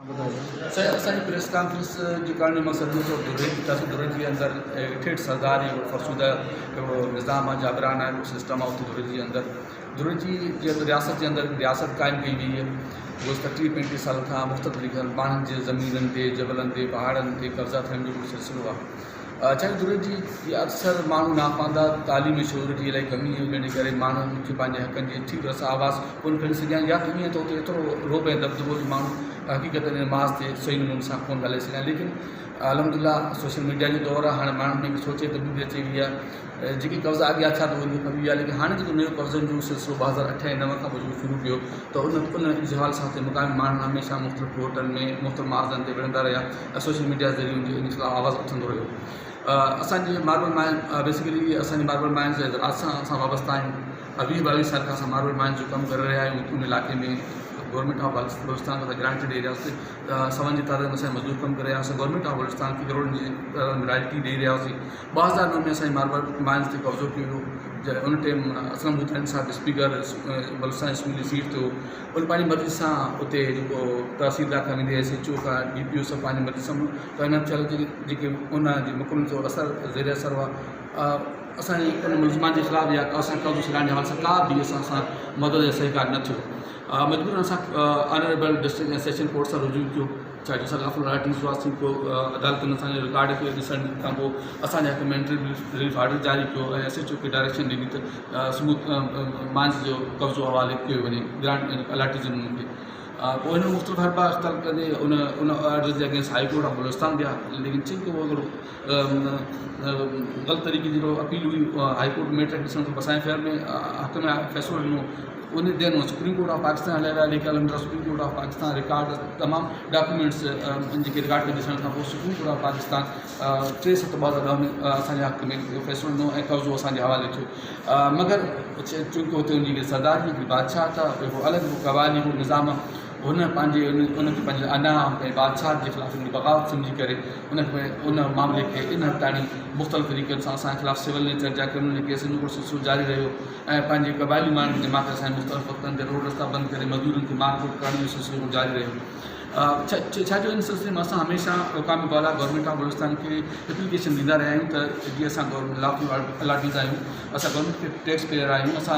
असांजी press conference जो करण जो मक़सदु हो दुरई जे अंदरि ठेठ सरदारी फरसूदा हिकिड़ो निज़ाम आहे जाबराना हिकिड़ो सिस्टम आहे उते दुरई जे अंदरि दुरई जी रियासत जे अंदरि रियासत क़ाइमु कई वई आहे। गुज़िरियल 30-35 साल खां मुख़्तलिफ़ तरीक़नि माण्हुनि जे ज़मीननि ते जबलनि ते पहाड़नि ते कब्ज़ा थियण जो हिकिड़ो सिलसिलो आहे। चाहे दुरई जी अक्सर माण्हू नापांदा तालीमी शौर जी इलाही कमी हुजण जे करे माण्हुनि खे पंहिंजे हक़नि जी ठीक तरह सां आवाज़ कोन खणी सघनि या ईअं त उते एतिरो रोब ऐं दबदबो जो माण्हू हक़ीक़त नमाज़ ते सही नमूने सां कोन ॻाल्हाए सघनि। लेकिन अलहमदिल्ला सोशल मीडिया जो दौर आहे, हाणे माण्हुनि में सोचे तब्दीली अची वई आहे। जेकी कब्ज़ा अॻियां थिया त उनखे कबी आहे, लेकिन हाणे जेको नयो कब्ज़नि जो सिलसिलो 2008 ऐं 2009 खां पोइ जेको शुरू कयो त उन जे हवाले सां मुक़ामी माण्हू हमेशह मुख़्तलिफ़ होटल में मुख़्तलिफ़ मार्गनि ते विढ़ंदा रहिया ऐं सोशल मीडिया ज़रिए उनजे ख़िलाफ़ु आवाज़ु उथंदो रहियो। असांजे मार्बल माइन बेसिकली असांजे मार्बल माइंस जे असां वाबस्ता आहियूं। 20-22 साल खां असां मार्बल माइंस जो कमु करे रहिया आहियूं। उन इलाइक़े में गवर्नमेंट ऑफ बलूचिस्तान खां ग्रांटेड एरियाज़ ते सवनि जी तादाद में असांजे मज़दूर कमु करे रहिया हुआसीं। गवर्नमेंट ऑफ बलूचिस्तान खे करोड़नि जी रॉयल्टी ॾेई रहिया हुआसीं। 2009 में असांजे मार्बल माइंस ते कब्ज़ो कयो हुओ। उन टाइम असलम हुसैन साहब स्पीकर बलूचिस्तान असम्बली सीट ते उन पंहिंजी मर्ज़ी सां उते जेको तहसीलदार खां वेंदे SHO खां DPO सभु पंहिंजी मर्ज़ी सां त हिन थियल जेके उन जे मुकमल जो ज़ेर असर हुआ असांजे उन मुल्ज़िमान जे ख़िलाफ़ु या असां कब्ज़ो छॾाइण जे हवाले सां का बि असां मदद या सहकार न थियो। मजबूरन असां ऑनरेबल डिस्ट्रिक्ट ऐं सेशन कोर्ट सां रुजू कयो। छा जो सलाफुल आर्टिस्ट हुआसीं को अदालतुनि असांजे रिकॉर्ड खे ॾिसण खां पोइ असांजे हक़ में एंट्री रिलीफ ऑर्डर जारी कयो ऐं SHO खे डायरेक्शन ॾिनी त सबूत माइंस जो कब्ज़ो हवाले कयो वञे ग्रांट अलाटी ज़मीन खे। पोइ हिन मुख़्तलिफ़ हरबा इख़्तिलाफ़ कंदे उन order J against high court of Balochistan विया, लेकिन चई कि उहो हिकिड़ो ग़लति तरीक़े जी अपील हुई। हाई कोर्ट मेटर ॾिसण खां असांजे फेयर में हक़ में फ़ैसिलो ॾिनो। उन दिन सुप्रीम कोर्ट ऑफ पाकिस्तान हलिया विया, लेकिन अलहमदिल्ला supreme court of Pakistan record तमामु डॉक्यूमेंट्स जेके रिकॉर्ड खे ॾिसण खां पोइ सुप्रीम कोर्ट ऑफ पाकिस्तान 3/7/2010 में असांजे हक़ में फ़ैसिलो ॾिनो ऐं कब्ज़ो असांजे हवाले थियो। मगर चूंकि हुते उनजी सरदारी हिकिड़ी बादशाह था, हिकिड़ो अलॻि क़बाइली निज़ाम हुन पंहिंजे उनखे पंहिंजे अना पंहिंजे बादशाह जे ख़िलाफ़ु हिकिड़ी बग़ावत सम्झी करे उन मामले खे इन हद ताईं मुख़्तलिफ़ तरीक़नि सां असांजे ख़िलाफ़ु सिविल नेचर जा क्रिमिनल केस जो सिलसिलो जारी रहियो ऐं पंहिंजे क़बाइली माण्हुनि जे दिमाग़ असांजे मुख़्तलिफ़ वक़्तनि ते रोड रस्ता बंदि करे मज़दूरनि खे मारकुट करण जो सिलसिलो जारी रहियो। छा जो इन सिलसिले में असां हमेशह मुक़ामी बाला गवर्नमेंट ऑफ बलूचिस्तान खे एप्लीकेशन ॾींदा रहिया आहियूं त जीअं असां गवर्नमेंट लॉ अलाटमेंट आहियूं, असां गवर्नमेंट खे टैक्स पेयर आहियूं, असां